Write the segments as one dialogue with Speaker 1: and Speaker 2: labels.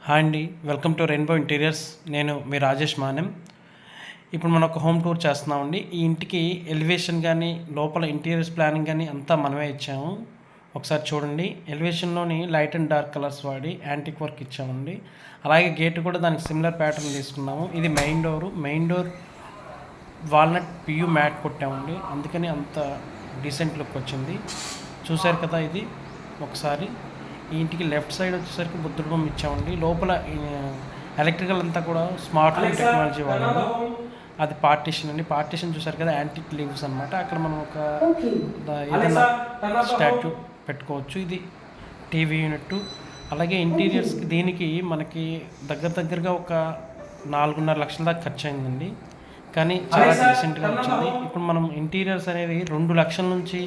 Speaker 1: Hi అండి, welcome to rainbow interiors. నేను మీ రాజేష్ మానెం. ఇప్పుడు మనం ఒక హోమ్ టూర్ చేస్తున్నామండి. ఈ ఇంటికి ఎలివేషన్ కానీ లోపల ఇంటీరియర్స్ ప్లానింగ్ కానీ అంతా మనమే ఇచ్చాము. ఒకసారి చూడండి. ఎలివేషన్లోని లైట్ అండ్ డార్క్ కలర్స్ వాడి యాంటిక్ వర్క్ ఇచ్చామండి. అలాగే గేట్ కూడా దానికి సిమిలర్ ప్యాటర్న్ తీసుకున్నాము. ఇది main door walnut PU matte కొట్టామండి. అందుకని అంత డీసెంట్ లుక్ వచ్చింది. చూశారు కదా. ఇది ఒకసారి ఈ ఇంటికి లెఫ్ట్ సైడ్ వచ్చేసరికి బుద్ధుడు బొమ్మ ఇచ్చామండి. లోపల ఎలక్ట్రికల్ అంతా కూడా స్మార్ట్ హోమ్ టెక్నాలజీ వాడాము. అది పార్టీషన్ అండి. పార్టీషన్ చూసారు కదా, యాంటిక్ లీవ్స్ అనమాట. అక్కడ మనం ఒక ఏదైనా స్టాట్యూ పెట్టుకోవచ్చు. ఇది టీవీ యూనిట్. అలాగే ఇంటీరియర్స్కి దీనికి మనకి దగ్గరగా ఒక 4.5 లక్షల దాకా ఖర్చు అయిందండి. కానీ చాలా డీసెంట్గా వచ్చింది. ఇప్పుడు మనం ఇంటీరియర్స్ అనేవి 2 లక్షల నుంచి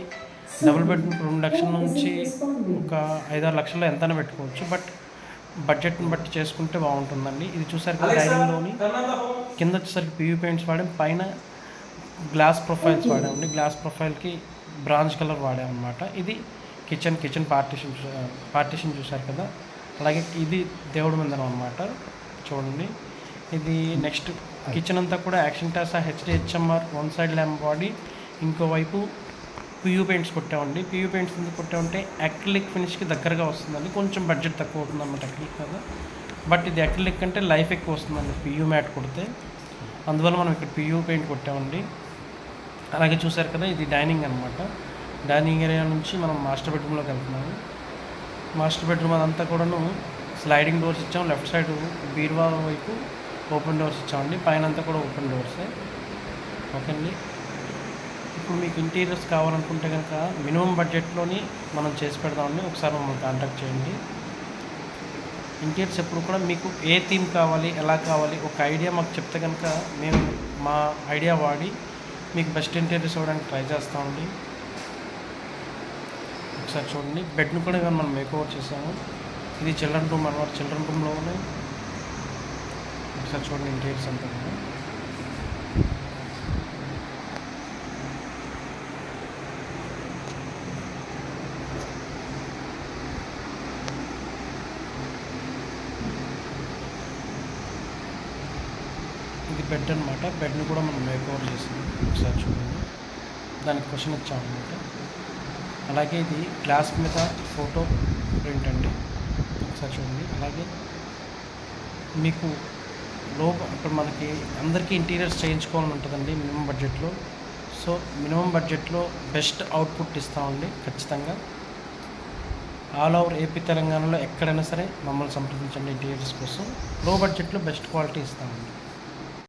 Speaker 1: డబుల్ బెడ్రూమ్ 2 లక్షల నుంచి ఒక 5-6 లక్షల్లో ఎంతైనా పెట్టుకోవచ్చు. బడ్జెట్ని బట్టి చేసుకుంటే బాగుంటుందండి. ఇది చూసారు కదా, డైనింగ్లోని కింద వచ్చేసరికి పియూ పెయింట్స్ వాడాం, పైన గ్లాస్ ప్రొఫైల్స్ వాడామండి. గ్లాస్ ప్రొఫైల్కి బ్రాంజ్ కలర్ వాడామన్నమాట. ఇది కిచెన్ పార్టీషన్ చూసారు కదా. అలాగే ఇది దేవుడి మందిరం అనమాట. చూడండి. ఇది నెక్స్ట్ కిచెన్ అంతా కూడా యాక్షన్ టాసా HDHMR 1 సైడ్ ల్యాంప్ వాడి ఇంకోవైపు పియూ పెయింట్స్ కొట్టామండి. పియూ పెయింట్స్ ఎందుకు కొట్టామంటే అక్రిలిక్ ఫినిష్కి దగ్గరగా వస్తుందండి. కొంచెం బడ్జెట్ తక్కువ అవుతుంది అన్నమాట అక్రిలిక్ కదా. బట్ ఇది అక్రిలిక్ అంటే లైఫ్ ఎక్కువ వస్తుందండి పియూ మ్యాట్ కొడితే. అందువల్ల మనం ఇక్కడ పియూ పెయింట్ కొట్టామండి. అలాగే చూసారు కదా, ఇది డైనింగ్ అనమాట. డైనింగ్ ఏరియా నుంచి మనం మాస్టర్ బెడ్రూమ్లోకి వెళ్తున్నాము. మాస్టర్ బెడ్రూమ్ అదంతా కూడాను స్లైడింగ్ డోర్స్ ఇచ్చాము. లెఫ్ట్ సైడ్ బీరువా వైపు ఓపెన్ డోర్స్ ఇచ్చామండి. పైన అంతా కూడా ఓపెన్ డోర్సే. ఓకే అండి. ఇప్పుడు మీకు ఇంటీరియర్స్ కావాలనుకుంటే కనుక మినిమం బడ్జెట్లోని మనం చేసి పెడదామండి. ఒకసారి మమ్మల్ని కాంటాక్ట్ చేయండి. ఇంటీరియర్స్ ఎప్పుడు కూడా మీకు ఏ థీమ్ కావాలి, ఎలా కావాలి, ఒక ఐడియా మాకు చెప్తే కనుక మేము మా ఐడియా వాడి మీకు బెస్ట్ ఇంటీరియర్స్ ఇవ్వడానికి ట్రై చేస్తామండి. ఒకసారి చూడండి. బెడ్ను కూడా ఇవాళ మనం మేకోవర్ చేసాము. ఇది చిల్డ్రన్ రూమ్ అనమాట. చిల్డ్రన్ రూమ్లోనే ఒకసారి చూడండి ఇంటీరియర్స్ అంతా కూడా. ఇది బెడ్ అనమాట. బెడ్ని కూడా మనం మేకోవర్ చేసాము. ఒకసారి చూడండి. దానికి క్వశ్చన్ ఇచ్చామన్నమాట. అలాగే ఇది గ్లాస్ మీద ఫోటో ప్రింట్ అండి. ఒకసారి చూడండి. అలాగే మీకు ఇప్పుడు మనకి అందరికీ ఇంటీరియర్స్ చేయించుకోవాలని ఉంటుందండి మినిమం బడ్జెట్లో. సో మినిమం బడ్జెట్లో బెస్ట్ అవుట్పుట్ ఇస్తామండి ఖచ్చితంగా. ఆల్ ఓవర్ ఏపీ తెలంగాణలో ఎక్కడైనా సరే మమ్మల్ని సంప్రదించండి ఇంటీరియర్స్ కోసం. లో బడ్జెట్లో బెస్ట్ క్వాలిటీ ఇస్తామండి.